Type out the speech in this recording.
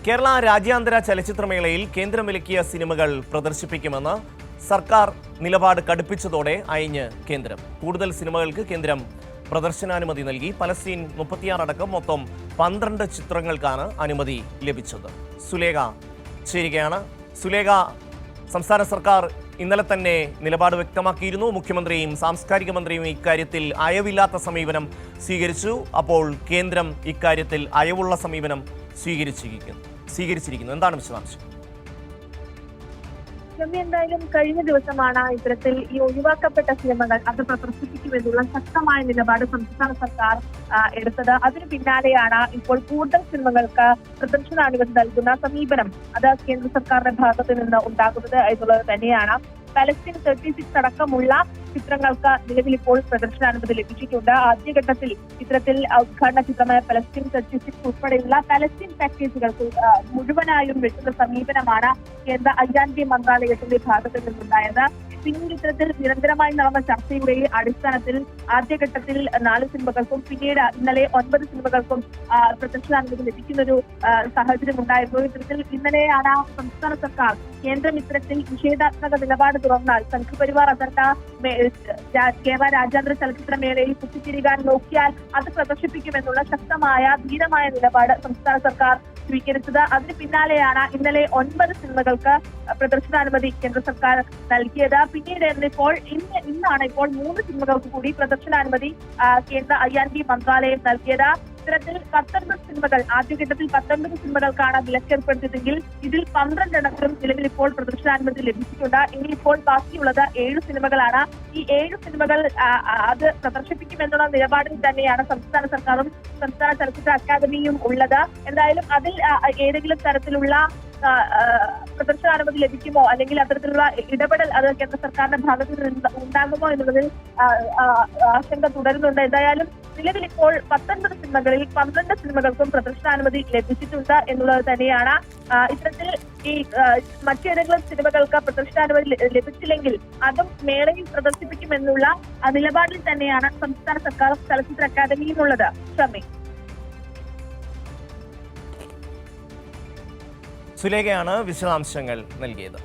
കേരള രാജ്യാന്തര ചലച്ചിത്രമേളയിൽ കേന്ദ്രം വിലക്കിയ സിനിമകൾ പ്രദർശിപ്പിക്കുമെന്ന് സർക്കാർ നിലപാട് കടുപ്പിച്ചതോടെ അയഞ്ഞ് കേന്ദ്രം. കൂടുതൽ സിനിമകൾക്ക് കേന്ദ്രം പ്രദർശനാനുമതി നൽകി. പലസ്തീൻ 36 അടക്കം മൊത്തം 12 ചിത്രങ്ങൾക്കാണ് അനുമതി ലഭിച്ചത്. സുലേഖ ചേരുകയാണ്. സുലേഖ, സംസ്ഥാന സർക്കാർ ഇന്നലെ തന്നെ നിലപാട് വ്യക്തമാക്കിയിരുന്നു. മുഖ്യമന്ത്രിയും സാംസ്കാരിക മന്ത്രിയും ഇക്കാര്യത്തിൽ അയവില്ലാത്ത സമീപനം സ്വീകരിച്ചു. അപ്പോൾ കേന്ദ്രം ഇക്കാര്യത്തിൽ അയവുള്ള സമീപനം സ്വീകരിച്ചിരിക്കുന്നു. എന്താണ് വിശദാംശം? എന്തായാലും കഴിഞ്ഞ ദിവസമാണ് ഇത്തരത്തിൽ ഈ ഒഴിവാക്കപ്പെട്ട സിനിമകൾ അത് പ്രദർശിപ്പിക്കുമെന്നുള്ള ശക്തമായ നിലപാട് സംസ്ഥാന സർക്കാർ എടുത്തത്. അതിന് പിന്നാലെയാണ് ഇപ്പോൾ കൂടുതൽ സിനിമകൾക്ക് പ്രദർശനാനുമതി നൽകുന്ന സമീപനം അത് കേന്ദ്ര സർക്കാരിന്റെ ഭാഗത്ത് നിന്ന് ഉണ്ടാകുന്നത് എന്നുള്ളത് തന്നെയാണ്. പലസ്തീൻ 36 അടക്കമുള്ള ചിത്രങ്ങൾക്ക് നിലവിൽ ഇപ്പോൾ പ്രദർശനാനുമതി ലഭിച്ചിട്ടുണ്ട്. ആദ്യഘട്ടത്തിൽ ഇത്തരത്തിൽ ഉദ്ഘാടന ചിത്രമായ പലസ്തീൻ 36 ഉൾപ്പെടെയുള്ള പലസ്തീൻ പാക്കേജുകൾക്ക് മുഴുവനായും വെട്ടുന്ന സമീപനമാണ് കേന്ദ്ര ഐആൻഡി മന്ത്രാലയത്തിന്റെ ഭാഗത്ത് നിന്നുണ്ടായത്. പിന്നീട് ഇത്തരത്തിൽ നിരന്തരമായി നടന്ന ചർച്ചയുടെ അടിസ്ഥാനത്തിൽ ആദ്യഘട്ടത്തിൽ 4 സിനിമകൾക്കും പിന്നീട് ഇന്നലെ 9 സിനിമകൾക്കും പ്രദർശനാനുമതി ലഭിക്കുന്നൊരു സാഹചര്യം ഉണ്ടായിരുന്നു. ഇത്തരത്തിൽ ഇന്നലെയാണ് സംസ്ഥാന സർക്കാർ കേന്ദ്രം ഇത്തരത്തിൽ നിഷേധാത്മക നിലപാട് തുറന്നാൽ സംഘപരിവാർ അജണ്ട കേരള രാജ്യാന്തര ചലച്ചിത്രമേളയിൽ കുത്തിത്തിരികാൻ നോക്കിയാൽ അത് പ്രദർശിപ്പിക്കുമെന്നുള്ള ശക്തമായ ധീരമായ നിലപാട് സംസ്ഥാന സർക്കാർ സ്വീകരിച്ചത്. അതിന് പിന്നാലെയാണ് ഇന്നലെ 9 സിനിമകൾക്ക് പ്രദർശനാനുമതി കേന്ദ്ര സർക്കാർ നൽകിയത്. പിന്നീട് ഇന്നാണ് ഇപ്പോൾ 3 സിനിമകൾക്ക് കൂടി പ്രദർശനാനുമതി കേന്ദ്ര ഐആൻഡി മന്ത്രാലയം നൽകിയത്. ഇത്തരത്തിൽ 19 സിനിമകൾ ആദ്യഘട്ടത്തിൽ 19 സിനിമകൾക്കാണ് വിലക്കേർപ്പെടുത്തിയതെങ്കിൽ ഇതിൽ 12 എണ്ണത്തിലും നിലവിൽ ഇപ്പോൾ പ്രദർശനാനുമതി ലഭിച്ചിട്ടുണ്ട്. ഇനിയിപ്പോൾ ബാക്കിയുള്ളത് 7 സിനിമകളാണ്. ഈ 7 സിനിമകൾ അത് പ്രദർശിപ്പിക്കുമെന്നുള്ള നിലപാടിൽ തന്നെയാണ് സംസ്ഥാന സർക്കാരും സംസ്ഥാന ചലച്ചിത്ര അക്കാദമിയും ഉള്ളത്. എന്തായാലും അതിൽ ഏതെങ്കിലും തരത്തിലുള്ള പ്രദർശനാനുമതി ലഭിക്കുമോ അല്ലെങ്കിൽ അത്തരത്തിലുള്ള ഇടപെടൽ അത് കേന്ദ്ര സർക്കാരിന്റെ ഭാഗത്ത് നിന്ന് ഉണ്ടാകുമോ എന്നുള്ളതിൽ ആശങ്ക തുടരുന്നുണ്ട്. എന്തായാലും നിലവിൽ ഇപ്പോൾ 19 സിനിമകളിൽ 12 സിനിമകൾക്കും പ്രദർശനാനുമതി ലഭിച്ചിട്ടുണ്ട് എന്നുള്ളത് തന്നെയാണ്. ഇത്തരത്തിൽ ഈ മറ്റേതെങ്കിലും സിനിമകൾക്ക് പ്രദർശനാനുമതി ലഭിച്ചില്ലെങ്കിൽ അതും മേളയിൽ പ്രദർശിപ്പിക്കുമെന്നുള്ള നിലപാടിൽ തന്നെയാണ് സംസ്ഥാന സർക്കാർ ചലച്ചിത്ര അക്കാദമിയും ഉള്ളത്. ഷമി, സുലേഖയാണ് വിശദാംശങ്ങൾ നൽകിയത്.